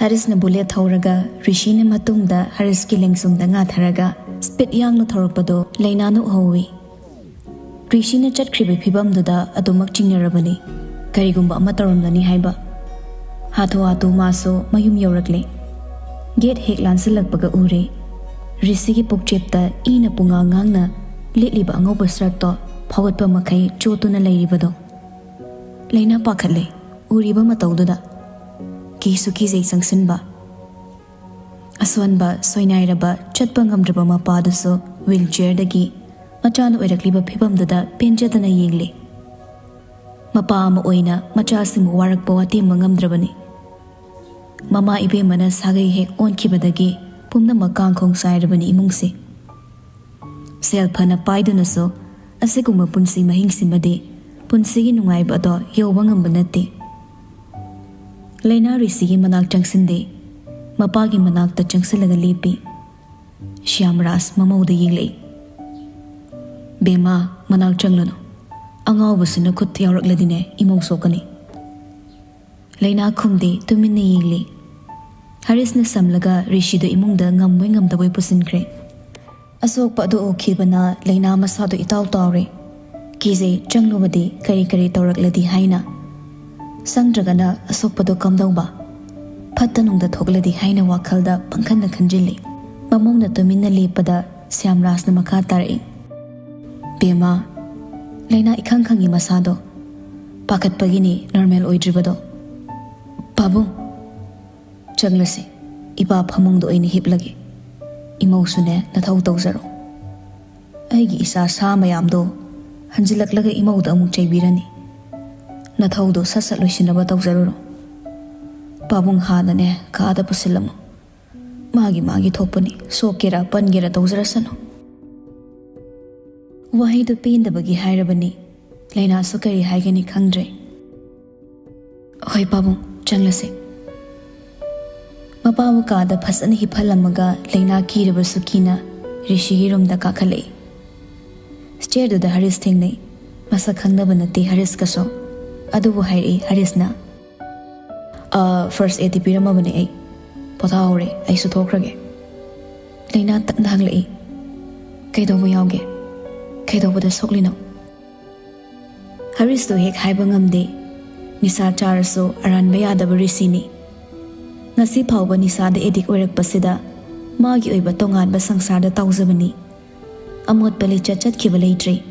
Harisna bullet thawraga Rishina matungda Hariski lengsungda ngatharaga spit yangna thawrakpado Leinanu howi. Rishina chatkriba phibamduda adumak chingnarabani karigumba ama taramlani haiba. Hatu maso mayum yaurakle. Gate hek lansilakbaga ure. Risigi pokchepta ina punga ngangna litliba angawba sarto phawatpa makai chotuna lairibado. Leina pakhatle uriba matawduda. Kisu kizai sangsinba. Aswanba soinairaba chatpa ngamdraba mapaduso wheelchair dagi machanu oirakliba phibamduda penjadana yengli. Mapa ama oina machasimu warakpa watemba ngamdrabani. Mama ibe mana sagai hek onkibadagi pumna makangkhong sairabani imungsi. Sel phana paidunaso asiguma punsi mahingsimade punsigi nungaiba ado yoba ngamba nate. Leina Risigi manak changsinde mapagi manakta changsilaga lepi. Shyamras mamauda yinglei. Bema manak changlano angawbasina khut yaurakladine imong sokani. Leina khumde tuminna yinglei. Harisna samlaga Rishida imungda ngamwai ngamdaboi pusinkre. Asokpa adu okhibana Leina masadu itaw tawre. Kize changlubadi kari tawrakladi haina. Sangdragana asokpado kamdauba. Patanungda thogladi haina wakhalda pangkhanna khanjili. Mamongna tuminna lepada Shyamrasna makha tarai. Bema Leina ikhangkhangi masado. Pakatpagini normal oidribado. Babu Changlase iba phamungdo oini hiplagi. Imausune nathau tawzaro. Aigi isa sa mayamdo hanjilaklaga imauda amuk chaibirani. Nathaudo sasat loisinaba tawzaruro. Pabung hanane kaada pusilamu. Magi thopani sokera pangera tawzarasano. Wahidu pendabagi hairabani. Leina sukari haigani khangdre. Hoi Pabung changlase. Mapawa kaada phasana hiphalamaga Leina kiraba sukina Rishigi rumda kakhalei. Stair do the Haris thingnei. Masa khangnaba nate Haris kaso. Adubu hairi Harisna. First aid piramabani ai. Pothaure ai su thokrage. Leina takna hanglei. Kaidobu yauge. Kaidobuda soklino. Haris to hek haiba ngamde. Nisa charaso aranba yadaba risini. Ngasi phawba nisada edik oirakpasida magi oiba tonganba sangsarda tawzabani. Amot pali chat khiba leitre.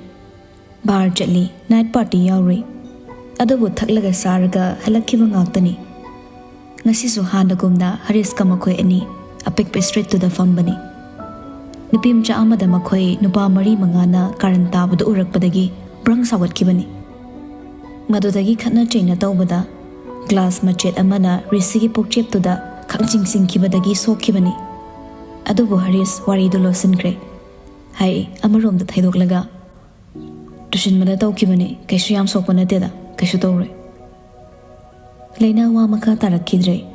Bar chatli night party yauri. Adubu thaklaga sarga halakhiba ngaktani. Ngasisu handagumna Haris ka makhoi ani apikpe street to the fambani. Nipimcha amada makhoi nupa mari mangana karan tabadu urakpadagi brang sawatkhibani. Madudagi khatna chaina tawbada glass machet amana Risigi pokchep to da khangching singkhibadagi sokhibani. Adubu Haris waridu losinkre. Hai amarom da thaidoklaga tushin mada tawkhibani kaisu yam sokpana teda kaisu tawre. Leina wa makha tarakkidre.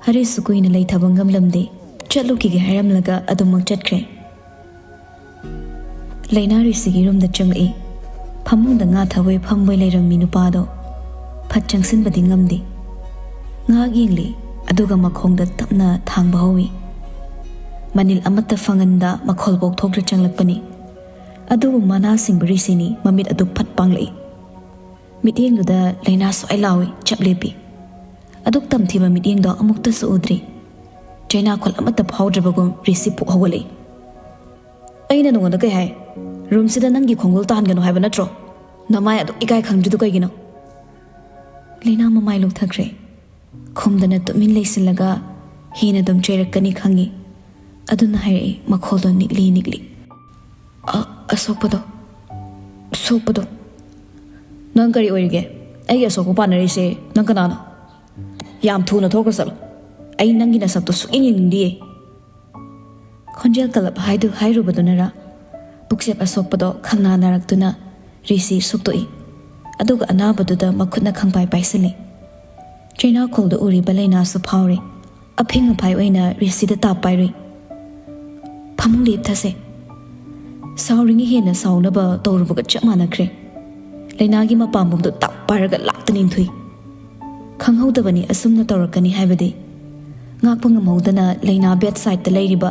Haris sukuina leithabangam lamde chatlukige hairamlaga adumak chatkre. Leina Risigi rumda changai. Phamungda nga thawai phamboi leirammi nupado phat changsinbadi ngamdi. Nga yengli aduga makhongda tapna thangba hawi. Manil amata fanganda makholbok thokra changlakpani. Adubu mana singbari sini mamit adu phat panglei. Mityengduda Leina so ailawi chaplepi. Aduk tamthiba mityengdo amukta su udri. Jaina khol amata phawdrabagum Risi puk hawalei. Aina nungonda kai hai. Room sida nangi khongol tangano haiba natro. Namai adu ikai khangjidu kaigino. Leina mamai lukthakre. Khumdana tumin leisilaga hina dum chairakani khangi. Aduna hairi makholdo nikli. Asokpado. Nang kari oirige. Ai asokpo panarise nang kanano. Yam thuna thokrasalo. Ai nangi nasakto suking yingdiye. Khonjel kalap haidu hairubadunara. Buksep asokpado khangna naraktuna Risi suktoi. Aduga anabaduda makhutna khangpai paisili. Jaina kholdo uriba Leina su phawre. Aphinga phai oina Risi da tap pairi. Phamung lep thase. Sauringi hena saunaba tawrubuga chapmanakre. Leina gi mapambumdo tap paraga laktanin thui. Khanghaudabani asumna tawrakani haibadi. ngakpa ngamhodana leina bedside ta leiriba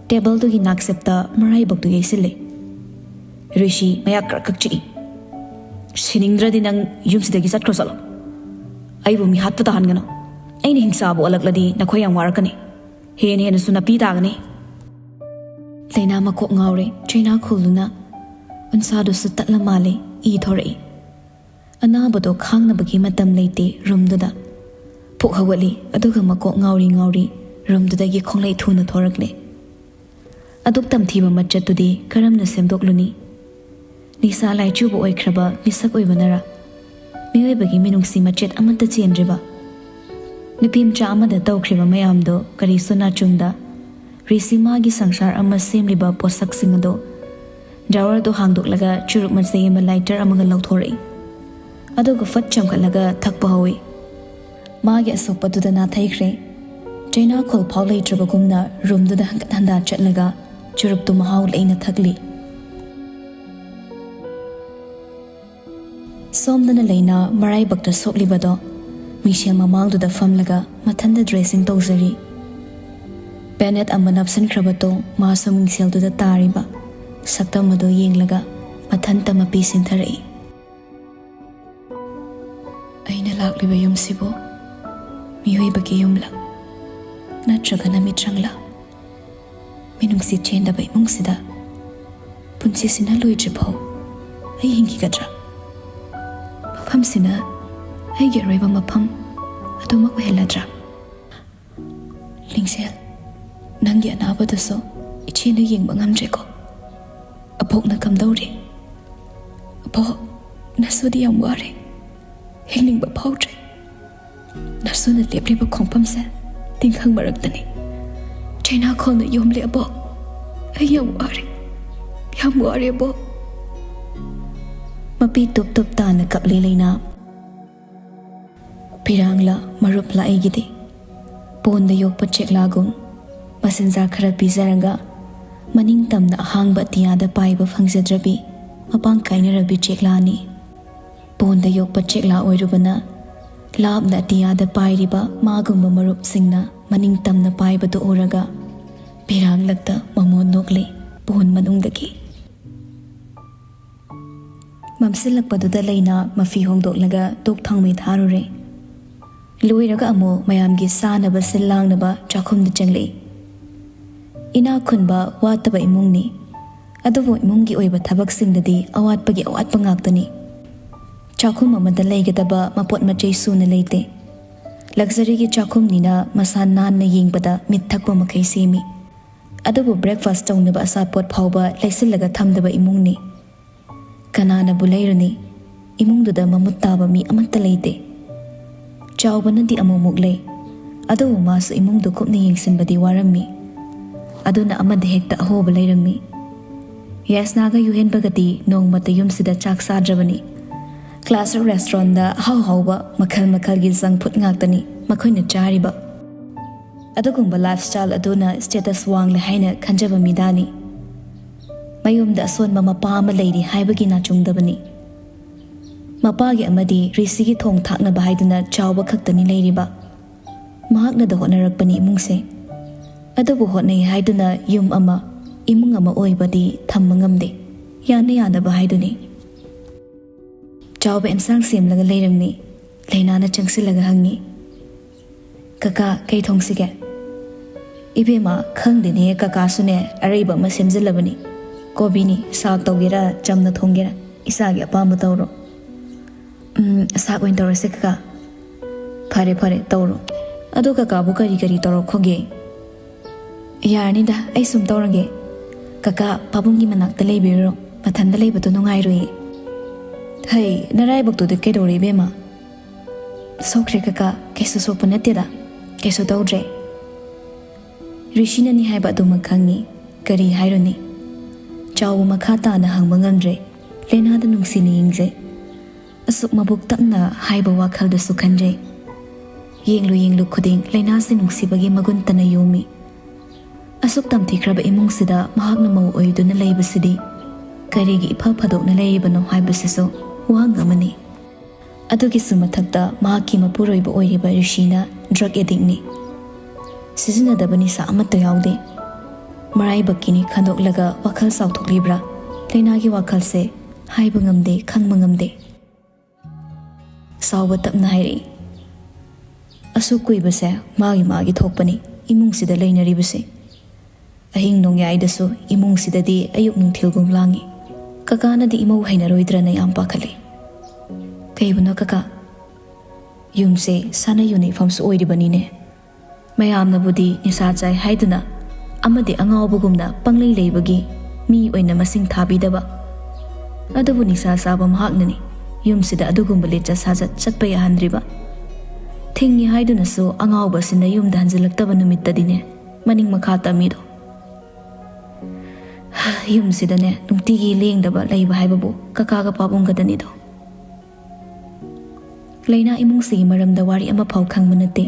table tu gi naksepta marai baktu yeisile rishi maya kakchi siningdra dinang yumsidagi satro salo aibu mi hatpa ta hangana aina hingsa bo alagladi nakhoi yang warakani hen suna pi dagani leina makok ngawre china khuluna unsa do su tatla male I thori anabado khangna bagi matam leite room da phok hawali aduga makok ngawri room da gi khonglei thuna thorakle aduk tam thiba machat tudi karamna semdokluni nisa lai chu bo oikraba misak oibanara miwe bagi minungsi machet amanta chendriba nipim cha amada tawkhriba mayam do kari suna chungda risima gi sangsar ama semliba posak singdo drawer do hangdoklaga churuk masei ma lighter amaga lauthori aduga fat chamkhalaga thakpa hawi magi asokpa du na thaikhre chaina khol phau leitraba gumna room du da handa chatlaga churuk tu mahaul aina thakli somdana leina marai bakta soklibado mishel mamang du da famlaga mathanda dressing tawzari Bennett amanapsan krabato ma soming sel du da tariba saktam mado yenglaga mathanta mapi sintharai aina lakliba yumsibo mihoi bagi yumla natraga namitrangla minungsi chenda bai mungsida punsi sina loitripau ai hingi gadra mafam sina ai geraiba mafam aduma ko heladra lingsel nangi anaba daso ichena yengba ngamje ko apok na kamdawri apo nasudi yam ware hingning ba phautre nasuna lepli ba khongpam sa tingkhang maraktani china khona yomle abo ayam ware bo mapi tup ta na kapli leina pirangla marupla aigidi ponda yokpa cheklagum masinjar khara bizaranga maning tamna hangba tiyada paiba phangjadrabi mapang kainarabi cheklani ponda yokpa chekla oirubana labna tiyada pairiba magumba marup singna maning tamna paiba do oraga pirang lakta mamon nokle pon manungdagi mamsilakpaduda leina mafi hongdoklaga tok thangmei tharure loiraga amo mayamgi sanaba silangnaba chakhumda changle ina khunba wataba imungni adubo imungi oiba thabak singdadi awatpagi awatpa ngaktani chakhum amada leigadaba mapot machei suna leite luxury gi chakhum nina masan nan na yengbada mit thakpa makai semi adubo breakfast tawnaba asapot phauba leisilaga thamdaba imungni kanana bulairani imungduda mamuttaba mi amanta leite chawbanadi amumuk lei adubo masu imungdu khupni yengsinbadi warammi aduna amada hekta ahoba leirammi yasnaga yuhen bagati nongmata yumsida chak sadrabani class restaurant da hauba makhal gi sang phut ngaktani makhoina chariba adugumba lifestyle aduna status wang le haina khanjaba midani mayumda son mama pa ma leiri haibagi na chungdabani mapagi amadi risigi thong thakna bahaiduna chawba khaktani leiriba mahakna da honarakpani imungse adubu hotnai haiduna yum ama imung ama oibadi thamma ngamde yana bahaiduni chawba ensang semlaga leiramni leinana changsilaga hangi kaka kai thongsige ibema khangdene kaka sune areiba ma semjilabani kobini saak tawgira chamna thonggira isagi apamba tawro saak oin tawrase kaka phare tawro adu kaka bu kari tawro khoge yarni da ai sum tawrage kaka pabungi manakta leibiro mathanda leibatu nungairoi hai narai baktu de kedori bema sokre kaka kesu sopanateda kesu tawdre rishina ni haiba du makhangi kari haironi chawu makha ta na hangba ngamdre lena da nungsini yingje asuk mabuk takna haiba wakhal da sukhanje yenglu khuding lena se nungsibagi magun tana yomi asuk tamthi kraba imung sida mahakna mau oiduna leibasidi karigi ipha phadokna leibano haibasiso wangamani adugi sumathakta mahaki mapuroiba oiriba rishina drug addict ni ꯁꯤꯖꯤꯟꯅꯗꯕ ꯅꯤꯁꯥ ꯑꯃꯠꯇ ꯌꯥꯎꯗꯦ꯫ ꯃꯔꯥꯏꯕꯛꯀꯤꯅꯤ ꯈꯟꯗꯣꯛꯂꯒ ꯋꯥꯈꯜ ꯆꯥꯎꯊꯣꯛꯂꯤꯕ꯭ꯔꯥ? ꯂꯩꯅꯥꯒꯤ ꯋꯥꯈꯜꯁꯦ ꯍꯥꯏꯕ ꯉꯝꯗꯦ, ꯈꯪꯕ ꯉꯝꯗꯦ꯫ ꯁꯥꯎꯕ ꯇꯞꯅ ꯍꯥꯏꯔꯛꯏ, ꯑꯁꯨꯛ ꯀꯨꯏꯕꯁꯦ ꯃꯥꯒꯤ ꯊꯣꯛꯄꯅꯤ ꯏꯃꯨꯡꯁꯤꯗ ꯂꯩꯅꯔꯤꯕꯁꯦ꯫ ꯑꯍꯤꯡ ꯅꯣꯡꯌꯥꯏꯗꯁꯨ ꯏꯃꯨꯡꯁꯤꯗꯗꯤ ꯑꯌꯨꯛ ꯅꯨꯡꯊꯤꯜꯒꯨꯝ ꯂꯥꯡꯉꯤ꯫ ꯀꯀꯥꯅꯗꯤ ꯏꯃꯧ ꯍꯩꯅꯔꯣꯏꯗ꯭ꯔꯅ ꯌꯥꯝ ꯄꯥꯈꯠꯂꯤ꯫ ꯀꯩꯕꯨꯅꯣ ꯀꯀꯥ? ꯌꯨꯝꯁꯦ ꯁꯥꯟꯅ ꯌꯨꯅꯤꯐꯝꯁꯨ ꯑꯣꯏꯔꯤꯕꯅꯤꯅꯦ꯫ ꯃꯌꯥꯝꯅꯕꯨꯗꯤ ꯅꯤꯁꯥ ꯆꯥꯏ ꯍꯥꯏꯗꯨꯅ ꯑꯃꯗꯤ ꯑꯉꯥꯎꯕꯒꯨꯝꯅ ꯄꯪꯂꯩ ꯂꯩꯕꯒꯤ ꯃꯤ ꯑꯣꯏꯅ ꯃꯁꯤꯡ ꯊꯥꯕꯤꯗꯕ, ꯑꯗꯨꯕꯨ ꯅꯤꯁꯥ ꯆꯥꯕ ꯃꯍꯥꯛꯅꯅꯤ ꯌꯨꯝꯁꯤꯗ ꯑꯗꯨꯒꯨꯝꯕ ꯂꯤꯆꯠ ꯁꯥꯖꯠ ꯆꯠꯄ ꯌꯥꯍꯟꯗ꯭ꯔꯤꯕ꯫ ꯊꯤꯡꯉꯤ ꯍꯥꯏꯗꯨꯅꯁꯨ ꯑꯉꯥꯎꯕꯁꯤꯅ ꯌꯨꯝꯗ ꯍꯟꯖꯤꯜꯂꯛꯇꯕ ꯅꯨꯃꯤꯠꯇꯗꯤꯅꯦ ꯃꯅꯤꯡ ꯃꯈꯥ ꯇꯝꯃꯤꯗꯣ꯫ ꯌꯨꯝꯁꯤꯗꯅꯦ ꯅꯨꯡꯇꯤꯒꯤ ꯂꯦꯡꯗꯕ ꯂꯩꯕ ꯍꯥꯏꯕꯕꯨ ꯀꯀꯥꯒ ꯄꯥꯕꯨꯡꯒꯗꯅꯤꯗꯣ꯫ ꯂꯩꯅꯥ ꯏꯃꯨꯡꯁꯤꯒꯤ ꯃꯔꯝꯗ ꯋꯥꯔꯤ ꯑꯃꯐꯥꯎ ꯈꯪꯕ ꯅꯠꯇꯦ꯫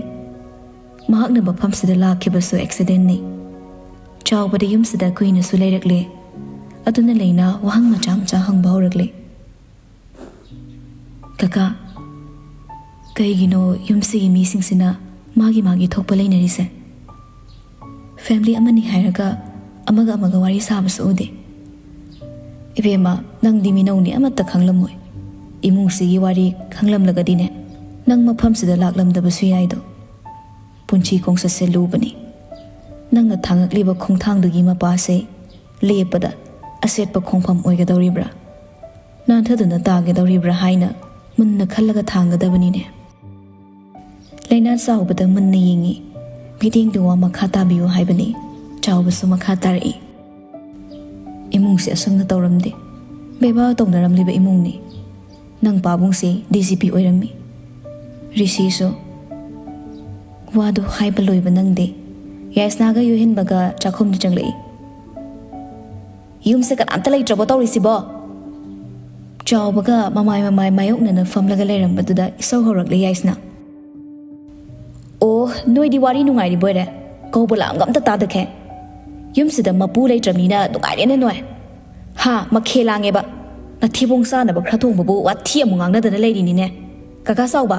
ꯃꯍꯥꯛꯅ ꯃꯐꯝꯁꯤꯗ ꯂꯥꯛꯈꯤꯕꯁꯨ ꯑꯦꯛꯁꯤꯗꯦꯟꯅꯤ꯫ ꯆꯥꯎꯕꯗ ꯌꯨꯝꯁꯤꯗ ꯀꯨꯏꯅꯁꯨ ꯂꯩꯔꯛꯂꯦ, ꯑꯗꯨꯅ ꯂꯩꯅꯥ ꯋꯥꯍꯪ ꯃꯆꯥ ꯃꯆꯥ ꯍꯪꯕ ꯍꯧꯔꯛꯂꯦ꯫ ꯀꯀꯥ, ꯀꯩꯒꯤꯅꯣ ꯌꯨꯝꯁꯤꯒꯤ ꯃꯤꯁꯤꯡꯁꯤꯅ ꯃꯥꯒꯤ ꯊꯣꯛꯄ ꯂꯩꯅꯔꯤꯁꯦ? ꯐꯦꯃꯤꯂꯤ ꯑꯃꯅꯤ ꯍꯥꯏꯔꯒ ꯑꯃꯒ ꯋꯥꯔꯤ ꯁꯥꯕꯁꯨ ꯎꯗꯦ꯫ ꯏꯕꯦꯝꯃ, ꯅꯪꯗꯤ ꯃꯤꯅꯧꯅꯤ ꯑꯃꯠꯇ ꯈꯪꯂꯝꯃꯣꯏ꯫ ꯏꯃꯨꯡꯁꯤꯒꯤ ꯋꯥꯔꯤ ꯈꯪꯂꯝꯂꯒꯗꯤꯅꯦ ꯅꯪ ꯃꯐꯝꯁꯤꯗ ꯂꯥꯛꯂꯝꯗꯕꯁꯨ ꯌꯥꯏꯗꯣ꯫ ꯄꯨꯟꯁꯤ ꯈꯣꯡꯆꯠꯁꯦ ꯂꯨꯕꯅꯤ꯫ ꯅꯪꯅ ꯊꯥꯡꯉꯛꯂꯤꯕ ꯈꯣꯡꯊꯥꯡꯗꯨꯒꯤ ꯃꯄꯥꯁꯦ ꯂꯦꯞꯄꯗ ꯑꯁꯦꯠꯄ ꯈꯣꯡꯐꯝ ꯑꯣꯏꯒꯗꯧꯔꯤꯕ꯭ꯔꯥ, ꯅꯥꯟꯊꯗꯨꯅ ꯇꯥꯒꯗꯧꯔꯤꯕ꯭ꯔꯥ ꯍꯥꯏꯅ ꯃꯨꯟꯅ ꯈꯜꯂꯒ ꯊꯥꯡꯒꯗꯕꯅꯤꯅꯦ꯫ ꯂꯩꯅꯥ ꯆꯥꯎꯕꯗ ꯃꯨꯟꯅ ꯌꯦꯡꯉꯤ꯫ ꯃꯤꯠꯌꯦꯡꯗꯨ ꯋꯥ ꯃꯈꯥ ꯇꯥꯕꯤꯌꯨ ꯍꯥꯏꯕꯅꯤ꯫ ꯆꯥꯎꯕꯁꯨ ꯃꯈꯥ ꯇꯥꯔꯛꯏ, ꯏꯃꯨꯡꯁꯦ ꯑꯁꯨꯝꯅ ꯇꯧꯔꯝꯗꯦ, ꯕꯦꯕꯥꯔ ꯇꯧꯅꯔꯝꯂꯤꯕ ꯏꯃꯨꯡꯅꯤ꯫ ꯅꯪ ꯄꯥꯕꯨꯡꯁꯦ DGP ꯑꯣꯏꯔꯝꯃꯤ, ꯔꯤꯁꯤꯁꯨ꯫ ꯋꯥꯗꯨ ꯍꯥꯏꯕ ꯂꯣꯏꯕ ꯅꯪꯗꯦ ꯌꯥꯏꯁꯅꯥꯒ ꯌꯨꯍꯦꯟꯕꯒ ꯆꯥꯛꯈꯨꯝꯗ ꯆꯪꯂꯛꯏ꯫ ꯌꯨꯝꯁꯦ ꯀꯅꯥꯝꯇ ꯂꯩꯇ꯭ꯔꯕꯣ ꯇꯧꯔꯤꯁꯤꯕꯣ? ꯆꯥꯎꯕꯒ ꯃꯃꯥꯏ ꯃꯥꯌꯣꯛꯅꯅ ꯐꯝꯂꯒ ꯂꯩꯔꯝꯕꯗꯨꯗ ꯏꯁꯧ ꯍꯧꯔꯛꯂꯦ ꯌꯥꯏꯁꯅꯥ꯫ ꯑꯣ, ꯅꯣꯏꯗꯤ ꯋꯥꯔꯤ ꯅꯨꯡꯉꯥꯏꯔꯤꯕꯣꯏꯔꯦ? ꯀꯧꯕ ꯂꯥꯛꯑꯝꯒ ꯑꯝꯇ ꯇꯥꯗꯈꯦ꯫ ꯌꯨꯝꯁꯤꯗ ꯃꯄꯨ ꯂꯩꯇ꯭ꯔꯕꯅꯤꯅ ꯅꯨꯡꯉꯥꯏꯔꯦꯅꯦ ꯅꯣꯏ꯫ ꯃꯈꯦ ꯂꯥꯡꯉꯦꯕ ꯅꯊꯤꯕꯣꯡ ꯆꯥꯅꯕ ꯈꯔ ꯊꯣꯡꯕꯕꯨ ꯋꯥꯊꯤ ꯑꯃꯨꯛ ꯉꯥꯡꯅꯗꯅ ꯂꯩꯔꯤꯅꯤꯅꯦ꯫ ꯀꯀꯥ ꯆꯥꯎꯕ,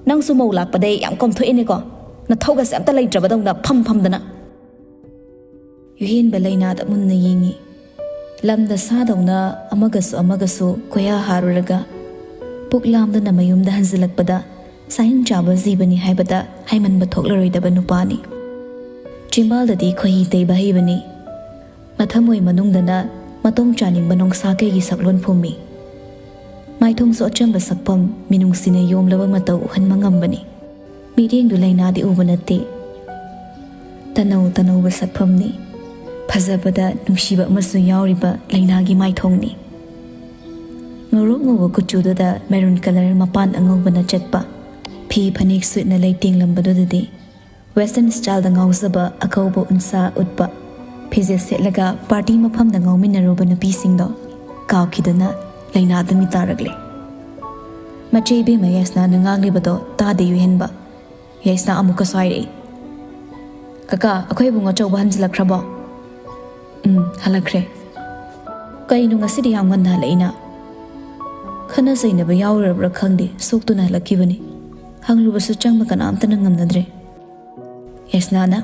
ꯅꯪꯁꯨ ꯃꯧ ꯂꯥꯛꯄꯗꯩ ꯌꯥꯝ ꯀꯣꯝꯊꯣꯛꯏꯅꯦꯀꯣ, ꯅꯊꯧꯒꯁꯦ ꯑꯝꯇ ꯂꯩꯇ꯭ꯔꯕꯗꯧꯅ ꯐꯝꯗꯅ꯫ ꯌꯨꯍꯦꯟꯕ ꯂꯩꯅꯥꯗ ꯃꯨꯟꯅ ꯌꯦꯡꯉꯤ꯫ ꯂꯝꯗ ꯁꯥꯗꯧꯅ ꯑꯃꯒꯁꯨ ꯀꯣꯌꯥ ꯍꯥꯔꯨꯔꯒ ꯄꯨꯛ ꯂꯥꯝꯗꯅ ꯃꯌꯨꯝꯗ ꯍꯟꯖꯤꯜꯂꯛꯄꯗ ꯁꯥꯍꯤꯡ ꯆꯥꯕ ꯖꯤꯕꯅꯤ ꯍꯥꯏꯕꯗ ꯍꯥꯏꯃꯟꯕ ꯊꯣꯛꯂꯔꯣꯏꯗꯕ ꯅꯨꯄꯥꯅꯤ꯫ ꯆꯤꯝꯕꯥꯜꯗꯗꯤ ꯈꯣꯏꯍꯤ ꯇꯩꯕ ꯍꯩꯕꯅꯤ꯫ ꯃꯊꯃꯣꯏ ꯃꯅꯨꯡꯗꯅ ꯃꯇꯣꯡ ꯆꯥꯅꯤꯡꯕ ꯅꯣꯡꯁꯥ ꯀꯩꯒꯤ ꯁꯛꯂꯣꯟ ꯐꯨꯝꯃꯤ꯫ ꯃꯥꯏꯊꯣꯡꯁꯨ ꯑꯆꯝꯕ ꯁꯛꯐꯝ ꯃꯤꯅꯨꯡꯁꯤꯅ ꯌꯣꯝꯂꯕ ꯃꯇꯧ ꯎꯍꯟꯕ ꯉꯝꯕꯅꯤ꯫ ꯃꯤꯠꯌꯦꯡꯗꯨ ꯂꯩꯅꯥꯗꯤ ꯎꯕ ꯅꯠꯇꯦ, ꯇꯅꯧꯕ ꯁꯛꯐꯝꯅꯤ꯫ ꯐꯖꯕꯗ ꯅꯨꯡꯁꯤꯕ ꯑꯃꯁꯨ ꯌꯥꯎꯔꯤꯕ ꯂꯩꯅꯥꯒꯤ ꯃꯥꯏꯊꯣꯡꯅꯤ꯫ ꯉꯧꯔꯣꯛ ꯉꯧꯕ ꯀꯨꯆꯨꯗꯨꯗ ꯃꯦꯔꯨꯟ ꯀꯂꯔ ꯃꯄꯥꯟ ꯑꯉꯧꯕꯅ ꯆꯠꯄ ꯐꯤ ꯐꯅꯦꯛ ꯁꯨꯠꯅ ꯂꯩꯇꯦꯡꯂꯝꯕꯗꯨꯗꯗꯤ ꯋꯦꯁꯇꯔꯟ ꯁ꯭ꯇꯥꯏꯜꯗ ꯉꯥꯎꯖꯕ ꯑꯀꯧꯕ ꯎꯟꯁꯥ ꯎꯠꯄ ꯐꯤꯖꯦꯠ ꯁꯦꯠꯂꯒ ꯄꯥꯔꯇꯤ ꯃꯐꯝꯗ ꯉꯥꯎꯃꯤꯟꯅꯔꯨꯕ ꯅꯨꯄꯤꯁꯤꯡꯗꯣ ꯀꯥꯎꯈꯤꯗꯨꯅ ꯂꯩꯅꯥꯗ ꯃꯤꯠ ꯇꯥꯔꯛꯂꯦ꯫ ꯃꯆꯦ ꯏꯕꯦꯝꯃ ꯌꯥꯏꯁꯅꯥꯅ ꯉꯥꯡꯂꯤꯕꯗꯣ ꯇꯥꯗꯦ ꯌꯨꯍꯦꯟꯕ꯫ ꯌꯥꯏꯁꯅꯥ ꯑꯃꯨꯛꯀꯁꯨ ꯍꯥꯏꯔꯛꯏ, ꯀꯀꯥ, ꯑꯩꯈꯣꯏ ꯏꯕꯨꯡ ꯑꯆꯧꯕ ꯍꯟꯖꯤꯜꯂꯛꯈ꯭ꯔꯕꯣ? ꯍꯜꯂꯛꯈ꯭ꯔꯦ꯫ ꯀꯩꯅꯣ ꯉꯁꯤꯗꯤ ꯌꯥꯝ ꯉꯟꯅ ꯍꯜꯂꯛꯏꯅ? ꯈꯟꯅ ꯆꯩꯅꯕ ꯌꯥꯎꯔꯨꯔꯕ꯭ꯔꯥ ꯈꯪꯗꯦ, ꯁꯣꯛꯇꯨꯅ ꯍꯜꯂꯛꯈꯤꯕꯅꯤ꯫ ꯍꯪꯂꯨꯕꯁꯨ ꯆꯪꯕ ꯀꯅꯥꯝꯇꯅ ꯉꯝꯅꯗ꯭ꯔꯦ꯫ ꯌꯥꯏꯁꯅꯥꯅ,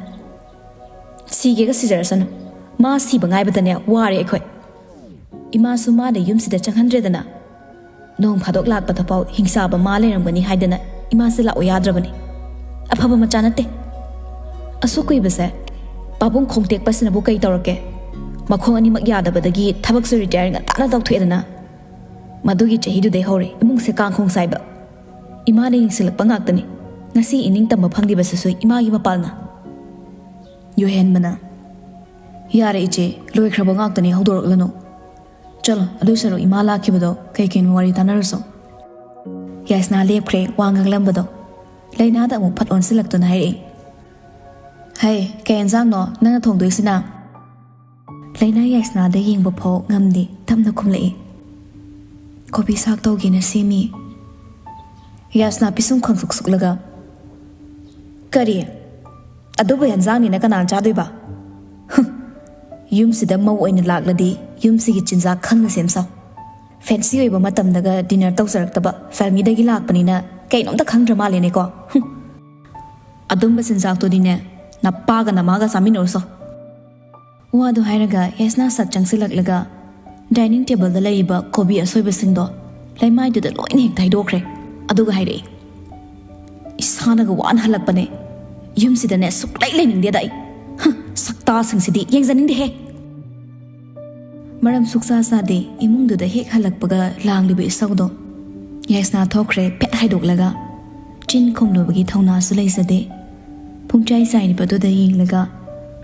ꯁꯤꯒꯦꯒ ꯁꯤꯖꯔꯁꯅꯨ, ꯃꯥ ꯁꯤꯕ ꯉꯥꯏꯕꯗꯅꯦ ꯋꯥꯔꯦ ꯑꯩꯈꯣꯏ꯫ ꯏꯃꯥꯁꯨ ꯃꯥꯅ ꯌꯨꯝꯁꯤꯗ ꯆꯪꯍꯟꯗ꯭ꯔꯦꯗꯅ, ꯅꯣꯡ ꯐꯥꯗꯣꯛ ꯂꯥꯛꯄꯗ ꯐꯥꯎ ꯍꯤꯡꯁꯥꯕ ꯃꯥ ꯂꯩꯔꯝꯒꯅꯤ ꯍꯥꯏꯗꯅ ꯏꯃꯥꯁꯦ ꯂꯥꯛꯑꯣ ꯌꯥꯗ꯭ꯔꯕꯅꯤ꯫ ꯑꯐꯕ ꯃꯆꯥ ꯅꯠꯇꯦ꯫ ꯑꯁꯨꯛ ꯀꯨꯏꯕꯁꯦ ꯄꯥꯕꯨꯡ ꯈꯣꯡꯇꯦꯛꯄꯁꯤꯅꯕꯨ ꯀꯩ ꯇꯧꯔꯛꯀꯦ? ꯃꯈꯣꯡ ꯑꯅꯤꯃꯛ ꯌꯥꯗꯕꯗꯒꯤ ꯊꯕꯛꯁꯨ ꯔꯤꯇꯥꯌꯔ ꯉꯟꯇꯥꯅ ꯇꯧꯊꯣꯛꯑꯦꯗꯅ꯫ ꯃꯗꯨꯒꯤ ꯆꯍꯤꯗꯨꯗꯩ ꯍꯧꯔꯦ ꯏꯃꯨꯡꯁꯦ ꯀꯥꯡꯈꯣꯡ ꯁꯥꯏꯕ꯫ ꯏꯃꯥꯅ ꯌꯦꯡꯁꯤꯜꯂꯛꯄ ꯉꯥꯛꯇꯅꯤ꯫ ꯉꯁꯤ ꯏꯅꯤꯡꯇꯝꯕ ꯐꯪꯂꯤꯕꯁꯤꯁꯨ ꯏꯃꯥꯒꯤ ꯃꯄꯥꯜꯅ꯫ ꯌꯨꯍꯦꯟꯕꯅ, ꯌꯥꯔꯦ ꯏꯆꯦ, ꯂꯣꯏꯈ꯭ꯔꯕ ꯉꯥꯛꯇꯅꯤ, ꯍꯧꯗꯣꯔꯛꯂꯅꯨ꯫ ꯆꯠꯂꯣ, ꯑꯗꯨꯏ ꯁꯔꯨꯛ ꯏꯃꯥ ꯂꯥꯛꯈꯤꯕꯗꯣ ꯀꯩꯀꯩꯅꯣ ꯋꯥꯔꯤ ꯇꯥꯟꯅꯔꯨꯁꯣ꯫ ꯌꯥꯏꯁꯅꯥ ꯂꯦꯞꯈ꯭ꯔꯦ ꯋꯥ ꯉꯥꯡꯂꯝꯕꯗꯣ꯫ ꯂꯩꯅꯥꯗ ꯑꯃꯨꯛ ꯐꯠ ꯑꯣꯟꯁꯤꯜꯂꯛꯇꯨꯅ ꯍꯥꯏꯔꯛꯏ, ꯍꯩ, ꯀꯩ ꯌꯦꯟꯖꯥꯡꯅꯣ ꯅꯪꯅ ꯊꯣꯡꯗꯣꯏꯁꯤꯅ? ꯂꯩꯅꯥ ꯌꯥꯏꯁꯅꯥꯗ ꯌꯦꯡꯕ ꯐꯥꯎ ꯉꯝꯗꯦ, ꯇꯞꯅ ꯈꯨꯝꯂꯛꯏ, ꯀꯣꯕꯤ ꯁꯥꯛ ꯇꯧꯒꯦꯅ ꯁꯦꯝꯃꯤ꯫ ꯌꯥꯏꯁꯅꯥ ꯄꯤꯁꯨꯝ ꯈꯪꯁꯨꯛ ꯁꯨꯛꯂꯒ, ꯀꯔꯤ? ꯑꯗꯨꯕꯨ ꯌꯦꯟꯖꯥꯡꯅꯤꯅ ꯀꯅꯥꯅ ꯆꯥꯗꯣꯏꯕ? ꯌꯨꯝꯁꯤꯗ ꯃꯧ ꯑꯣꯏꯅ ꯂꯥꯛꯂꯗꯤ ꯌꯨꯝꯁꯤꯒꯤ ꯆꯤꯟꯖꯥꯛ ꯈꯪꯅ ꯁꯦꯝꯁꯥꯎ꯫ ꯐꯦꯟꯁꯤ ꯑꯣꯏꯕ ꯃꯇꯝꯗꯒ ꯗꯤꯅꯔ ꯇꯧꯖꯔꯛꯇꯕ ꯐꯦꯃꯤꯂꯤꯗꯒꯤ ꯂꯥꯛꯄꯅꯤꯅ ꯀꯩꯅꯣꯝꯇ ꯈꯪꯗ꯭ꯔ ꯃꯥꯜꯂꯦꯅꯦꯀꯣ꯫ ꯑꯗꯨꯝꯕ ꯆꯤꯟꯖꯥꯛꯇꯨꯗꯤꯅꯦ ꯅꯄꯥꯒ ꯅꯃꯥꯒ ꯆꯥꯃꯤꯟꯅꯔꯨꯁꯣ ꯋꯥꯗꯨ ꯍꯥꯏꯔꯒ ꯌꯥꯏꯁꯅꯥ ꯁꯠ ꯆꯪꯁꯤꯜꯂꯛꯂꯒ ꯗꯥꯏꯅꯤꯡ ꯇꯦꯕꯜꯗ ꯂꯩꯔꯤꯕ ꯀꯣꯕꯤ ꯑꯁꯣꯏꯕꯁꯤꯡꯗꯣ ꯂꯩꯃꯥꯏꯗꯨꯗ ꯂꯣꯏꯅ ꯍꯦꯛ ꯊꯩꯗꯣꯛꯈ꯭ꯔꯦ ꯑꯗꯨꯒ ꯍꯥꯏꯔꯛꯏ ꯏꯁꯥꯅꯒ ꯋꯥꯅ ꯍꯜꯂꯛꯄꯅꯦ ꯌꯨꯝꯁꯤꯗꯅꯦ ꯁꯨꯛꯂꯩ ꯂꯩꯅꯤꯡꯗꯦꯗ ꯑꯩ ꯁꯛꯇꯥꯁꯤꯡꯁꯤꯗꯤ ꯌꯦꯡꯖꯅꯤꯡꯗꯦꯍꯦ ꯃꯔꯝ ꯁꯨꯛꯆꯥ ꯆꯥꯗꯦ ꯏꯃꯨꯡꯗꯨꯗ ꯍꯦꯛ ꯍꯜꯂꯛꯄꯒ ꯂꯥꯡꯂꯤꯕ ꯏꯁꯧꯗꯣ ꯌꯥꯏꯁꯅꯥ ꯊꯣꯛꯈ꯭ꯔꯦ ꯐꯦꯠ ꯍꯥꯏꯗꯣꯛꯂꯒ ꯆꯤꯟ ꯈꯨꯝꯂꯨꯕꯒꯤ ꯊꯧꯅꯥꯁꯨ ꯂꯩꯖꯗꯦ ꯄꯨꯡꯆꯥꯏ ꯆꯥꯏꯔꯤꯕꯗꯨꯗ ꯌꯦꯡꯂꯒ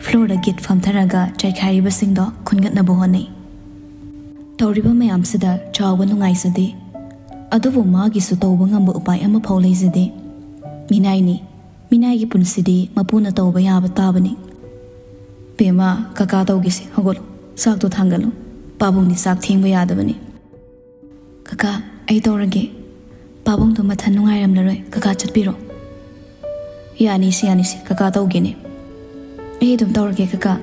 ꯐ꯭ꯂꯣꯔꯗ ꯒꯤꯠ ꯐꯝꯊꯔꯒ ꯆꯥꯏꯈꯥꯏꯔꯤꯕꯁꯤꯡꯗꯣ ꯈꯨꯟꯒꯠꯅꯕ ꯍꯣꯠꯅꯩ ꯇꯧꯔꯤꯕ ꯃꯌꯥꯝꯁꯤꯗ ꯆꯥꯎꯕ ꯅꯨꯡꯉꯥꯏꯖꯗꯦ ꯑꯗꯨꯕꯨ ꯃꯥꯒꯤꯁꯨ ꯇꯧꯕ ꯉꯝꯕ ꯎꯄꯥꯏ ꯑꯃꯐꯥꯎ ꯂꯩꯖꯗꯦ ꯃꯤꯅꯥꯏꯅꯤ ꯃꯤꯅꯥꯏꯒꯤ ꯄꯨꯟꯁꯤꯗꯤ ꯃꯄꯨꯅ ꯇꯧꯕ ꯌꯥꯕ ꯇꯥꯕꯅꯤ ꯄꯦꯃꯥ ꯀꯀꯥ ꯇꯧꯒꯤꯁꯦ ꯍꯧꯒꯠꯂꯨ ꯆꯥꯛꯇꯣ ꯊꯥꯡꯒꯠꯂꯨ ꯄꯥꯕꯨꯡꯗꯤ ꯆꯥꯛ ꯊꯦꯡꯕ ꯌꯥꯗꯕꯅꯤ ꯀꯀꯥ ꯑꯩ ꯇꯧꯔꯒꯦ ꯄꯥꯕꯨꯡꯗꯣ ꯃꯊꯟ ꯅꯨꯡꯉꯥꯏꯔꯝꯂꯔꯣꯏ ꯀꯀꯥ ꯆꯠꯄꯤꯔꯣ ꯌꯥꯅꯤꯁꯦ ꯀꯀꯥ ꯇꯧꯒꯦꯅꯦ ꯑꯩ ꯑꯗꯨꯝ ꯇꯧꯔꯒꯦ ꯀꯀꯥ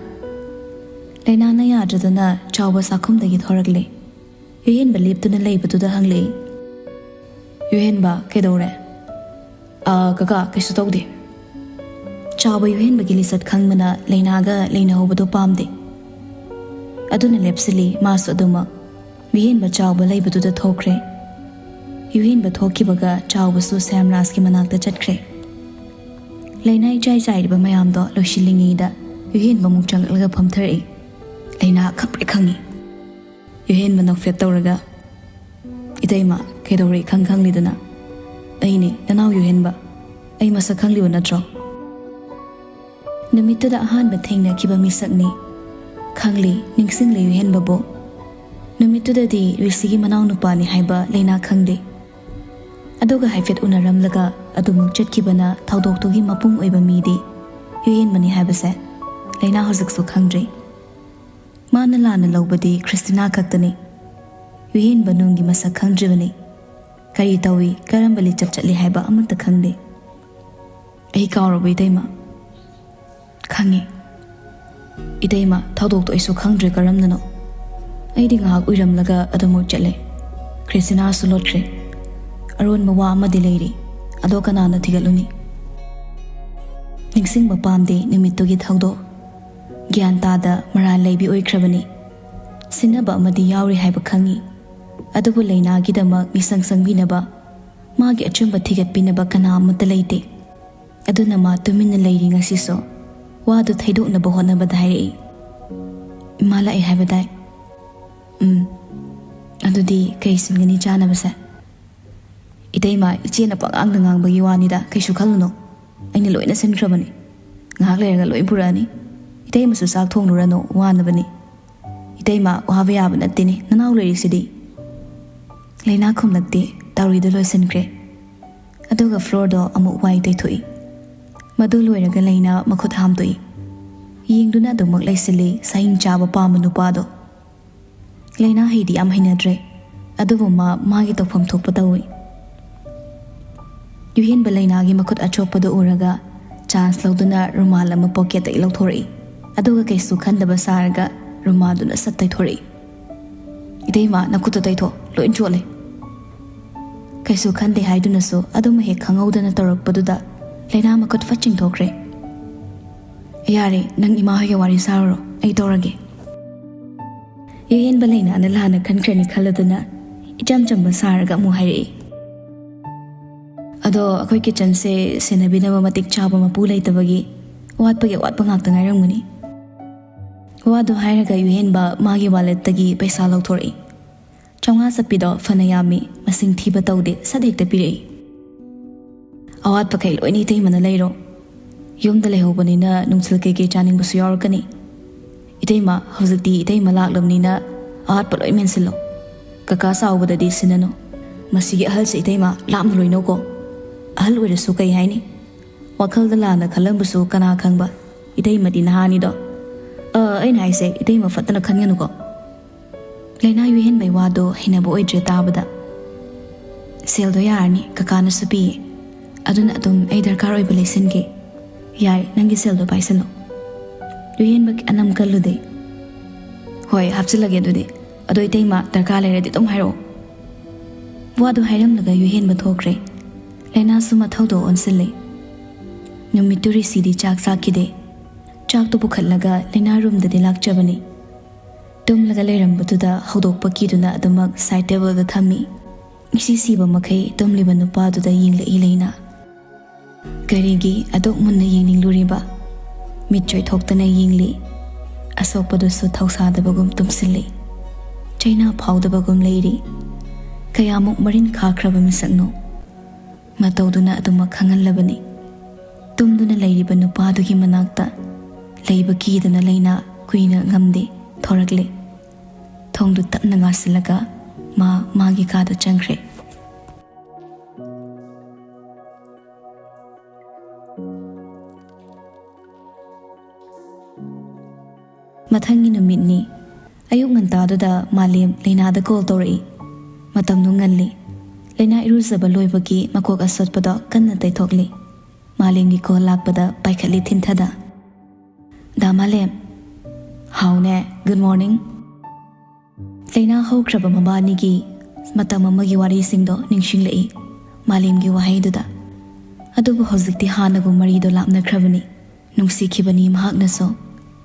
ꯂꯩꯅꯥꯅ ꯌꯥꯗ꯭ꯔꯗꯅ ꯆꯥꯎꯕ ꯆꯥꯛꯈꯨꯝꯗꯒꯤ ꯊꯣꯔꯛꯂꯦ ꯌꯨꯍꯦꯟꯕ ꯂꯦꯞꯇꯨꯅ ꯂꯩꯕꯗꯨꯗ ꯍꯪꯂꯛꯏ ꯌꯨꯍꯦꯟꯕ ꯀꯩꯗꯧꯔꯦ ꯀꯀꯥ ꯀꯩꯁꯨ ꯇꯧꯗꯦ ꯆꯥꯎꯕ ꯌꯨꯍꯦꯟꯕꯒꯤ ꯂꯤꯆꯠ ꯈꯪꯕꯅ ꯂꯩꯅꯥꯒ ꯂꯩꯅꯍꯧꯕꯗꯣ ꯄꯥꯝꯗꯦ ꯑꯗꯨꯅ ꯂꯦꯞꯁꯤꯜꯂꯤ ꯃꯥꯁꯨ ꯑꯗꯨꯃꯛ ꯌꯨꯍꯦꯟꯕ ꯆꯥꯎꯕ ꯂꯩꯕꯗꯨꯗ ꯊꯣꯛꯈ꯭ꯔꯦ ꯌꯨꯍꯦꯟꯕ ꯊꯣꯛꯈꯤꯕꯒ ꯆꯥꯎꯕꯁꯨ ꯁ꯭ꯌꯥꯝꯔꯥꯖꯀꯤ ꯃꯅꯥꯛꯇ ꯆꯠꯈ꯭ꯔꯦ ꯂꯩꯅꯥ ꯏꯆꯥꯏ ꯆꯥꯏꯔꯤꯕ ꯃꯌꯥꯝꯗꯣ ꯂꯣꯏꯁꯤꯜꯂꯤꯉꯩꯗ ꯌꯨꯍꯦꯟꯕ ꯑꯃꯨꯛ ꯆꯪꯂꯛꯂꯒ ꯐꯝꯊꯔꯛꯏ ꯂꯩꯅꯥ ꯈꯪꯄ꯭ꯔꯦ ꯈꯪꯉꯤ ꯌꯨꯍꯦꯟꯕ ꯅꯣꯛꯐꯦꯠ ꯇꯧꯔꯒ ꯏꯇꯩꯃ ꯀꯩꯗꯧꯔꯦ ꯈꯪꯂꯤꯗꯅ ꯑꯩꯅꯦ ꯅꯅꯥꯎ ꯌꯨꯍꯦꯟꯕ ꯑꯩ ꯃꯁꯛ ꯈꯪꯂꯤꯕ ꯅꯠꯇ꯭ꯔꯣ ꯅꯨꯃꯤꯠꯇꯨꯗ ꯑꯍꯥꯟꯕ ꯊꯦꯡꯅꯈꯤꯕ ꯃꯤꯁꯛꯅꯤ ꯈꯪꯂꯤ ꯅꯤꯡꯁꯤꯡꯂꯤ ꯌꯨꯍꯦꯟꯕꯕꯨ ꯅꯨꯃꯤꯠꯇꯨꯗꯗꯤ ꯔꯤꯁꯤꯒꯤ ꯃꯅꯥꯎꯅꯨꯄꯥꯅꯤ ꯍꯥꯏꯕ ꯂꯩꯅꯥ ꯈꯪꯗꯦ ꯑꯗꯨꯒ ꯍꯥꯏꯐꯦꯠ ꯎꯅꯔꯝꯂꯒ ꯑꯗꯨꯃꯨꯛ ꯆꯠꯈꯤꯕꯅ ꯊꯧꯗꯣꯛꯇꯨꯒꯤ ꯃꯄꯨꯡ ꯑꯣꯏꯕ ꯃꯤꯗꯤ ꯌꯨꯍꯦꯟꯕꯅꯤ ꯍꯥꯏꯕꯁꯦ ꯂꯩꯅꯥ ꯍꯧꯖꯤꯛꯁꯨ ꯈꯪꯗ꯭ꯔꯤ ꯃꯥꯅ ꯂꯥꯟꯅ ꯂꯧꯕꯗꯤ ꯈ꯭ꯔꯤꯁꯇꯤꯅꯥ ꯈꯛꯇꯅꯤ ꯌꯨꯍꯦꯟꯕ ꯅꯨꯡꯒꯤ ꯃꯁꯛ ꯈꯪꯗ꯭ꯔꯤꯕꯅꯤ ꯀꯔꯤ ꯇꯧꯏ ꯀꯔꯝꯕ ꯂꯤꯆꯠ ꯆꯠꯂꯤ ꯍꯥꯏꯕ ꯑꯃꯠꯇ ꯈꯪꯗꯦ ꯑꯩ ꯀꯥꯎꯔꯕ ꯏꯇꯩꯃ ꯈꯪꯉꯤ ꯏꯇꯩꯃ ꯊꯧꯗꯣꯛꯇꯣ ꯑꯩꯁꯨ ꯈꯪꯗ꯭ꯔꯦ ꯀꯔꯝꯅꯅꯣ ꯑꯩꯗꯤ ꯉꯥꯏꯍꯥꯛ ꯎꯏꯔꯝꯂꯒ ꯑꯗꯨꯃꯨꯛ ꯆꯠꯂꯦ ꯈ꯭ꯔꯤꯁꯇꯤꯅꯥꯁꯨ ꯂꯣꯠꯈ꯭ꯔꯦ ꯑꯔꯣꯟꯕ ꯋꯥ ꯑꯃꯗꯤ ꯂꯩꯔꯤ ꯑꯗꯣ ꯀꯅꯥꯅ ꯊꯤꯒꯠꯂꯨꯅꯤ ꯅꯤꯡꯁꯤꯡꯕ ꯄꯥꯝꯗꯦ ꯅꯨꯃꯤꯠꯇꯨꯒꯤ ꯊꯧꯗꯣꯛ ꯒ꯭ꯌꯥꯟ ꯇꯥꯗ ꯃꯔꯥꯜ ꯂꯩꯕꯤ ꯑꯣꯏꯈ꯭ꯔꯕꯅꯤ ꯁꯤꯟꯅꯕ ꯑꯃꯗꯤ ꯌꯥꯎꯔꯤ ꯍꯥꯏꯕ ꯈꯪꯉꯤ ꯑꯗꯨꯕꯨ ꯂꯩꯅꯥꯒꯤꯗꯃꯛ ꯃꯤꯁꯪ ꯁꯪꯕꯤꯅꯕ ꯃꯥꯒꯤ ꯑꯆꯨꯝꯕ ꯊꯤꯒꯠꯄꯤꯅꯕ ꯀꯅꯥ ꯑꯃꯠꯇ ꯂꯩꯇꯦ ꯑꯗꯨꯅ ꯃꯥ ꯇꯨꯃꯤꯟꯅ ꯂꯩꯔꯤ ꯉꯁꯤꯁꯨ ꯋꯥꯗꯨ ꯊꯩꯗꯣꯛꯅꯕ ꯍꯣꯠꯅꯕꯗ ꯍꯥꯏꯔꯛꯏ ꯏꯃꯥ ꯂꯥꯛꯑꯦ ꯍꯥꯏꯕꯗꯥꯏ ꯑꯗꯨꯗꯤ ꯀꯩ ꯁꯤꯟꯒꯅꯤ ꯆꯥꯅꯕꯁꯦ ꯏꯇꯩꯃ ꯏꯆꯦꯅ ꯄꯉꯥꯡꯗ ꯉꯥꯡꯕꯒꯤ ꯋꯥꯅꯤꯗ ꯀꯩꯁꯨ ꯈꯜꯂꯨꯅꯣ ꯑꯩꯅ ꯂꯣꯏꯅ ꯁꯤꯟꯈ꯭ꯔꯕꯅꯤ ꯉꯥꯏꯍꯥꯛ ꯂꯩꯔꯒ ꯂꯣꯏ ꯄꯨꯔꯛꯑꯅꯤ ꯏꯇꯩꯃꯁꯨ ꯆꯥꯛ ꯊꯣꯡꯂꯨꯔꯅꯨ ꯋꯥꯅꯕꯅꯤ ꯏꯇꯩꯃ ꯋꯥꯕ ꯌꯥꯕ ꯅꯠꯇꯦꯅꯦ ꯅꯅꯥꯎ ꯂꯩꯔꯤꯁꯤꯗꯤ ꯂꯩꯅꯥ ꯈꯨꯝꯂꯛꯇꯦ ꯇꯧꯔꯤꯗꯨ ꯂꯣꯏꯁꯤꯟꯈ꯭ꯔꯦ ꯑꯗꯨꯒ ꯐ꯭ꯂꯣꯔꯗꯣ ꯑꯃꯨꯛ ꯋꯥꯏ ꯇꯩꯊꯣꯛꯏ ꯃꯗꯨ ꯂꯣꯏꯔꯒ ꯂꯩꯅꯥ ꯃꯈꯨꯠ ꯍꯥꯝꯗꯣꯛꯏ ꯌꯦꯡꯗꯨꯅ ꯑꯗꯨꯃꯛ ꯂꯩꯁꯤꯜꯂꯤ ꯁꯍꯤꯡ ꯆꯥꯕ ꯄꯥꯝꯕ ꯅꯨꯄꯥꯗꯣ ꯂꯩꯅꯥ ꯍꯩꯗꯤ ꯌꯥꯝ ꯍꯩꯅꯗ꯭ꯔꯦ ꯑꯗꯨꯕꯨ ꯃꯥꯒꯤ ꯇꯧꯐꯝ ꯊꯣꯛꯄ ꯇꯧꯏ ꯌꯨꯍꯦꯟꯕ ꯂꯩꯅꯥꯒꯤ ꯃꯈꯨꯠ ꯑꯆꯣꯛꯄꯗꯨ ꯎꯔꯒ ꯆꯥꯟꯁ ꯂꯧꯗꯨꯅ ꯔꯨꯃꯥꯜ ꯑꯃ ꯄꯣꯀꯦꯠꯇꯒꯤ ꯂꯧꯊꯣꯔꯛꯏ ꯑꯗꯨꯒ ꯀꯩꯁꯨ ꯈꯟꯗꯕ ꯁꯥꯔꯒ ꯔꯨꯃꯥꯜꯗꯨꯅ ꯁꯠ ꯇꯩꯊꯣꯔꯛꯏ ꯏꯇꯩꯃ ꯅꯈꯨꯠꯇꯣ ꯇꯩꯊꯣ ꯂꯣꯏ ꯆꯣꯠꯂꯦ ꯀꯩꯁꯨ ꯈꯟꯗꯦ ꯍꯥꯏꯗꯨꯅꯁꯨ ꯑꯗꯨꯝ ꯍꯦꯛ ꯈꯪꯍꯧꯗꯅ ꯇꯧꯔꯛꯄꯗꯨꯗ ꯂꯩꯅꯥ ꯃꯈꯨꯠ ꯐꯠ ꯆꯤꯡꯊꯣꯛꯈ꯭ꯔꯦ ꯌꯥꯔꯦ ꯅꯪ ꯏꯃꯥ ꯍꯣꯏꯒ ꯋꯥꯔꯤ ꯁꯥꯔꯨꯔꯣ ꯑꯩ ꯇꯧꯔꯒꯦ ꯌꯨꯍꯦꯟꯕ ꯂꯩꯅꯥꯅ ꯂꯥꯟꯅ ꯈꯟꯈ꯭ꯔꯅꯤ ꯈꯜꯂꯗꯨꯅ ꯏꯆꯝ ꯆꯝꯕ ꯁꯥꯔꯒ ꯑꯃꯨꯛ ꯍꯥꯏꯔꯛꯏ ꯑꯗꯣ ꯑꯩꯈꯣꯏ ꯀꯤꯆꯟꯁꯦ ꯁꯦꯟꯅꯕꯤꯅꯕ ꯃꯇꯤꯛ ꯆꯥꯕ ꯃꯄꯨ ꯂꯩꯇꯕꯒꯤ ꯑꯋꯥꯠꯄꯒꯤ ꯑꯋꯥꯠꯄ ꯉꯥꯛꯇ ꯉꯥꯏꯔꯝꯒꯅꯤ ꯋꯥꯗꯨ ꯍꯥꯏꯔꯒ ꯌꯨꯍꯦꯟꯕ ꯃꯥꯒꯤ ꯋꯥꯂꯦꯠꯇꯒꯤ ꯄꯩꯁꯥ ꯂꯧꯊꯣꯔꯛꯏ 500 ꯆꯠꯄꯤꯗꯣ ꯐꯅ ꯌꯥꯝꯃꯤ ꯃꯁꯤꯡ ꯊꯤꯕ ꯇꯧꯗꯦ ꯁꯠ ꯍꯦꯛꯇ ꯄꯤꯔꯛꯏ ꯑꯋꯥꯠꯄꯈꯩ ꯂꯣꯏꯅ ꯏꯇꯩꯃꯅ ꯂꯩꯔꯣ ꯌꯨꯝꯗ ꯂꯩꯍꯧꯕꯅꯤꯅ ꯅꯨꯡꯊꯤꯜ ꯀꯩꯀꯩ ꯆꯥꯅꯤꯡꯕꯁꯨ ꯌꯥꯎꯔꯛꯀꯅꯤ ꯏꯇꯩꯃ ꯍꯧꯖꯤꯛꯇꯤ ꯏꯇꯩꯃ ꯂꯥꯛꯂꯕꯅꯤꯅ ꯑꯋꯥꯠꯄ ꯂꯣꯏ ꯃꯦꯟꯁꯤꯜꯂꯣ ꯀꯀꯥ ꯆꯥꯎꯕꯗꯗꯤ ꯁꯤꯟꯅꯅꯨ ꯃꯁꯤꯒꯤ ꯑꯍꯜꯁꯦ ꯏꯇꯩꯃ ꯂꯥꯞꯅ ꯂꯣꯏꯅꯧꯀꯣ ꯑꯍꯜ ꯑꯣꯏꯔꯁꯨ ꯀꯩ ꯍꯥꯏꯅꯤ ꯋꯥꯈꯜꯗ ꯂꯥꯟꯅ ꯈꯜꯂꯝꯕꯁꯨ ꯀꯅꯥ ꯈꯪꯕ ꯏꯇꯩꯃꯗꯤ ꯅꯍꯥꯅꯤꯗꯣ ꯑꯩꯅ ꯍꯥꯏꯁꯦ ꯏꯇꯩꯃ ꯐꯠꯇꯅ ꯈꯟꯒꯅꯨꯀꯣ ꯂꯩꯅꯥ ꯌꯨꯍꯦꯟꯕꯩ ꯋꯥꯗꯣ ꯍꯩꯅꯕ ꯑꯣꯏꯗ꯭ꯔꯦ ꯇꯥꯕꯗ ꯁꯦꯜꯗꯣ ꯌꯥꯔꯅꯤ ꯀꯀꯥꯅꯁꯨ ꯄꯤꯌꯦ ꯑꯗꯨꯅ ꯑꯗꯨꯝ ꯑꯩ ꯗꯔꯀꯥꯔ ꯑꯣꯏꯕ ꯂꯩꯁꯤꯟꯒꯦ ꯌꯥꯏ ꯅꯪꯒꯤ ꯁꯦꯜꯗꯣ ꯄꯥꯏꯁꯜꯂꯣ ꯌꯨꯍꯦꯟꯕ ꯑꯅꯝ ꯀꯜꯂꯨꯗꯦ ꯍꯣꯏ ꯍꯥꯞꯆꯤꯜꯂꯒꯦ ꯑꯗꯨꯗꯤ ꯑꯗꯣ ꯏꯇꯩꯃ ꯗꯔꯀꯥꯔ ꯂꯩꯔꯗꯤ ꯑꯗꯨꯝ ꯍꯥꯏꯔꯛꯑꯣ ꯋꯥꯗꯨ ꯍꯥꯏꯔꯝꯂꯒ ꯌꯨꯍꯦꯟꯕ ꯊꯣꯛꯈ꯭ꯔꯦ ꯂꯩꯅꯥꯁꯨ ꯃꯊꯧꯗꯣ ꯑꯣꯟꯁꯤꯜꯂꯤ ꯅꯨꯃꯤꯠꯇꯨ ꯔꯤꯁꯤꯗꯤ ꯆꯥꯛ ꯆꯥꯈꯤꯗꯦ ꯆꯥꯛꯇꯨ ꯄꯨꯈꯠꯂꯒ ꯂꯩꯅꯥꯔꯨꯝꯗꯗꯤ ꯂꯥꯛꯆꯕꯅꯤ ꯇꯨꯝꯂꯒ ꯂꯩꯔꯝꯕꯗꯨꯗ ꯍꯧꯗꯣꯛꯄ ꯀꯤꯗꯨꯅ ꯑꯗꯨꯃꯛ ꯁꯥꯏꯠ ꯇꯦꯕꯜꯗ ꯊꯝꯃꯤ ꯏꯁꯤ ꯁꯤꯕ ꯃꯈꯩ ꯇꯨꯝꯂꯤꯕ ꯅꯨꯄꯥꯗꯨꯗ ꯌꯦꯡꯂꯛꯏ ꯂꯩꯅꯥ ꯀꯔꯤꯒꯤ ꯑꯗꯨꯛ ꯃꯨꯟꯅ ꯌꯦꯡꯅꯤꯡꯂꯨꯔꯤꯕ ꯃꯤꯠ ꯆꯣꯏꯊꯣꯛꯇꯅ ꯌꯦꯡꯂꯤ ꯑꯁꯣꯛꯄꯗꯨꯁꯨ ꯊꯧꯁꯥꯗꯕꯒꯨꯝ ꯇꯨꯝꯁꯤꯜꯂꯤ ꯆꯩꯅꯥ ꯐꯥꯎꯗꯕꯒꯨꯝ ꯂꯩꯔꯤ ꯀꯌꯥꯃꯨꯛ ꯃꯔꯤꯟ ꯈꯥꯈ꯭ꯔꯕ ꯃꯤꯁꯛꯅꯣ ꯃꯇꯧꯗꯨꯅ ꯑꯗꯨꯃꯛ ꯈꯪꯍꯜꯂꯕꯅꯤ ꯇꯨꯝꯗꯨꯅ ꯂꯩꯔꯤꯕ ꯅꯨꯄꯥꯗꯨꯒꯤ ꯃꯅꯥꯛꯇ ꯂꯩꯕ ꯀꯤꯗꯨꯅ ꯂꯩꯅꯥ ꯀꯨꯏꯅ ꯉꯝꯗꯦ ꯊꯣꯔꯛꯂꯦ ꯊꯣꯡꯗꯨ ꯇꯞꯅ ꯉꯥꯁꯤꯜꯂꯒ ꯃꯥꯒꯤ ꯀꯥꯗ ꯆꯪꯈ꯭ꯔꯦ ꯃꯊꯪꯒꯤ ꯅꯨꯃꯤꯠꯅꯤ ꯑꯌꯨꯛ ꯉꯟꯇꯥꯗꯨꯗ ꯃꯥꯂꯦꯝ ꯂꯩꯅꯥꯗ ꯀꯣꯜ ꯇꯧꯔꯛꯏ ꯃꯇꯝꯗꯨ ꯉꯜꯂꯤ ꯂꯩꯅꯥ ꯏꯔꯨꯖꯕ ꯂꯣꯏꯕꯒꯤ ꯃꯀꯣꯛ ꯑꯁꯣꯠꯄꯗꯣ ꯀꯟꯅ ꯇꯩꯊꯣꯛꯂꯤ ꯃꯥꯂꯦꯝꯒꯤ ꯀꯣꯜ ꯂꯥꯛꯄꯗ ꯄꯥꯏꯈꯠꯂꯤ ꯊꯤꯟꯊꯗ ꯗꯥ ꯃꯥꯂꯦꯝ ꯍꯥꯎꯅꯦ ꯒꯨꯗ ꯃꯣꯔꯅꯤꯡ ꯂꯩꯅꯥ ꯍꯧꯈ꯭ꯔꯕ ꯃꯕꯥꯅꯤꯒꯤ ꯃꯇꯝ ꯑꯃꯒꯤ ꯋꯥꯔꯤꯁꯤꯡꯗꯣ ꯅꯤꯡꯁꯤꯡꯂꯛꯏ ꯃꯥꯂꯦꯝꯒꯤ ꯋꯥꯍꯩꯗꯨꯗ ꯑꯗꯨꯕꯨ ꯍꯧꯖꯤꯛꯇꯤ ꯍꯥꯟꯅꯒꯨꯝ ꯃꯔꯤꯗꯣ ꯂꯥꯞꯅꯈ꯭ꯔꯕꯅꯤ ꯅꯨꯡꯁꯤꯈꯤꯕꯅꯤ ꯃꯍꯥꯛꯅꯁꯨ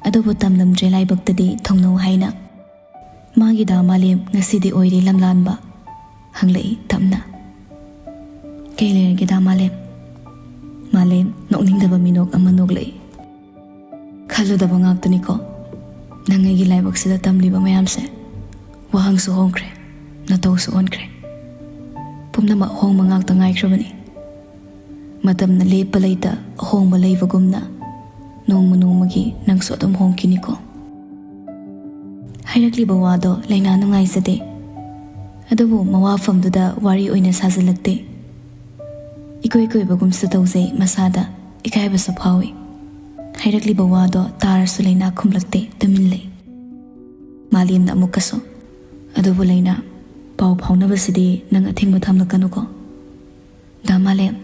ꯑꯗꯨꯕꯨ ꯇꯝꯂꯝꯗ꯭ꯔꯦ ꯂꯥꯏꯕꯛꯇꯗꯤ ꯊꯨꯡꯅꯧ ꯍꯥꯏꯅ ꯃꯥꯒꯤ ꯗꯥ ꯃꯥꯂꯦꯝ ꯉꯁꯤꯗꯤ ꯑꯣꯏꯔꯦ ꯂꯝꯂꯥꯟꯕ ꯍꯪꯂꯛꯏ ꯇꯞꯅ ꯀꯩ ꯂꯩꯔꯒꯦ ꯗꯥ ꯃꯥꯂꯦꯝ ꯅꯣꯛꯅꯤꯡꯗꯕ ꯃꯤꯅꯣꯛ ꯑꯃ ꯅꯣꯛꯂꯛꯏ ꯈꯜꯂꯨꯗꯕ ꯉꯥꯛꯇꯅꯤꯀꯣ ꯅꯪ ꯑꯩꯒꯤ ꯂꯥꯏꯕꯛꯁꯤꯗ ꯇꯝꯂꯤꯕ ꯃꯌꯥꯝꯁꯦ ꯋꯥꯍꯪꯁꯨ ꯍꯣꯡꯈ꯭ꯔꯦ ꯅꯇꯧꯁꯨ ꯑꯣꯟꯈ꯭ꯔꯦ ꯄꯨꯝꯅꯃꯛ ꯍꯣꯡꯕ ꯉꯥꯛꯇ ꯉꯥꯏꯈ꯭ꯔꯕꯅꯤ ꯃꯇꯝꯅ ꯂꯦꯞꯄ ꯂꯩꯇ ꯑꯍꯣꯡꯕ ꯂꯩꯕꯒꯨꯝꯅ ꯅꯣꯡꯃ ꯅꯣꯡꯃꯒꯤ ꯅꯪꯁꯨ ꯑꯗꯨꯝ ꯍꯣꯡꯈꯤꯅꯤꯀꯣ ꯍꯥꯏꯔꯛꯂꯤꯕ ꯋꯥꯗꯣ ꯂꯩꯅꯥ ꯅꯨꯡꯉꯥꯏꯖꯗꯦ ꯑꯗꯨꯕꯨ ꯃꯋꯥꯐꯝꯗꯨꯗ ꯋꯥꯔꯤ ꯑꯣꯏꯅ ꯁꯥꯖꯤꯜꯂꯛꯇꯦ ꯏꯀꯣꯏ ꯀꯣꯏꯕꯒꯨꯝꯁꯨ ꯇꯧꯖꯩ ꯃꯁꯥꯗ ꯏꯀꯥꯏꯕꯁꯨ ꯐꯥꯎꯏ ꯍꯥꯏꯔꯛꯂꯤꯕ ꯋꯥꯗꯣ ꯇꯥꯔꯁꯨ ꯂꯩꯅꯥ ꯈꯨꯝꯂꯛꯇꯦ ꯇꯨꯃꯤꯟ ꯂꯩ ꯃꯥꯂꯦꯝꯅ ꯑꯃꯨꯛꯀꯁꯨ ꯑꯗꯨꯕꯨ ꯂꯩꯅꯥ ꯄꯥꯎ ꯐꯥꯎꯅꯕꯁꯤꯗꯤ ꯅꯪ ꯑꯊꯤꯡꯕ ꯊꯝꯂꯛꯀꯅꯨꯀꯣ ꯗꯥ ꯃꯥꯂꯦꯝ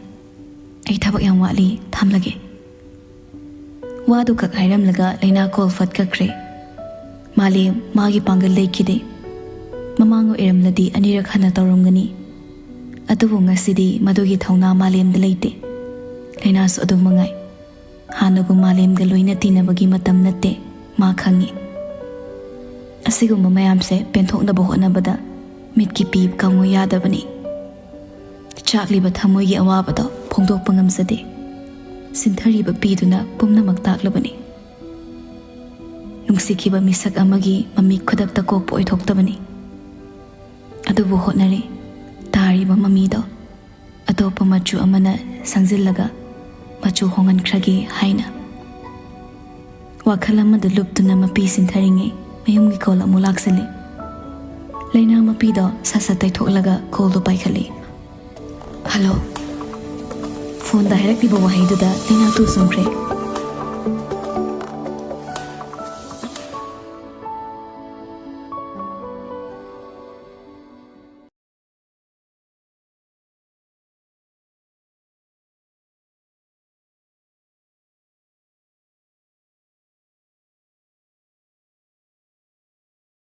ꯑꯩ ꯊꯕꯛ ꯌꯥꯝ ꯋꯥꯠꯂꯤ ꯊꯝꯂꯒꯦ ꯋꯥꯗꯨ ꯈꯛ ꯍꯥꯏꯔꯝꯂꯒ ꯂꯩꯅꯥ ꯀꯣꯜ ꯐꯠ ꯀꯛꯈ꯭ꯔꯦ ꯃꯥꯂꯦꯝ ꯃꯥꯒꯤ ꯄꯥꯡꯒꯜ ꯂꯩꯈꯤꯗꯦ ꯃꯃꯥꯡ ꯑꯣꯏꯔꯝꯂꯗꯤ ꯑꯅꯤꯔꯛ ꯍꯟꯅ ꯇꯧꯔꯝꯒꯅꯤ ꯑꯗꯨꯕꯨ ꯉꯁꯤꯗꯤ ꯃꯗꯨꯒꯤ ꯊꯧꯅꯥ ꯃꯥꯂꯦꯝꯗ ꯂꯩꯇꯦ ꯂꯩꯅꯥꯁꯨ ꯑꯗꯨꯝ ꯃꯉꯥꯏ ꯍꯥꯟꯅꯒꯨꯝ ꯃꯥꯂꯦꯝꯒ ꯂꯣꯏꯅ ꯇꯤꯟꯅꯕꯒꯤ ꯃꯇꯝ ꯅꯠꯇꯦ ꯃꯥ ꯈꯪꯉꯤ ꯑꯁꯤꯒꯨꯝꯕ ꯃꯌꯥꯝꯁꯦ ꯄꯦꯟꯊꯣꯛꯅꯕ ꯍꯣꯠꯅꯕꯗ ꯃꯤꯠꯀꯤ ꯄꯤ ꯀꯪꯉꯨ ꯌꯥꯗꯕꯅꯤ ꯆꯥꯛꯂꯤꯕ ꯊꯃꯣꯏꯒꯤ ꯑꯋꯥꯕꯗꯣ ꯐꯣꯡꯗꯣꯛꯄ ꯉꯝꯖꯗꯦ ꯁꯤꯟꯊꯔꯤꯕ ꯄꯤꯗꯨꯅ ꯄꯨꯝꯅꯃꯛ ꯇꯥꯛꯂꯕꯅꯤ ꯅꯨꯡꯁꯤꯈꯤꯕ ꯃꯤꯁꯛ ꯑꯃꯒꯤ ꯃꯃꯤ ꯈꯨꯗꯛꯇ ꯀꯣꯛꯄ ꯑꯣꯏꯊꯣꯛꯇꯕꯅꯤ ꯑꯗꯨꯕꯨ ꯍꯣꯠꯅꯔꯤ ꯇꯥꯔꯤꯕ ꯃꯃꯤꯗꯣ ꯑꯇꯣꯞꯄ ꯃꯆꯨ ꯑꯃꯅ ꯁꯪꯖꯤꯜꯂꯒ ꯃꯆꯨ ꯍꯣꯡꯍꯟꯈ꯭ꯔꯒꯦ ꯍꯥꯏꯅ ꯋꯥꯈꯜ ꯑꯃꯗ ꯂꯨꯞꯇꯨꯅ ꯃꯄꯤ ꯁꯤꯟꯊꯔꯤꯉꯩ ꯃꯌꯨꯝꯒꯤ ꯀꯣꯜ ꯑꯃꯨꯛ ꯂꯥꯛꯁꯤꯜꯂꯤ ꯂꯩꯅꯥ ꯃꯄꯤꯗꯣ ꯁꯠ ꯁꯠ ꯇꯩꯊꯣꯛꯂꯒ ꯀꯣꯜꯗꯣ ꯄꯥꯏꯈꯠꯂꯤ ꯍꯜꯂꯣ ꯐꯣꯟꯗ ꯍꯥꯏꯔꯛꯂꯤꯕ ꯋꯥꯍꯩꯗꯨꯗ ꯂꯩꯅꯥ ꯇꯨ ꯆꯨꯝꯈ꯭ꯔꯦ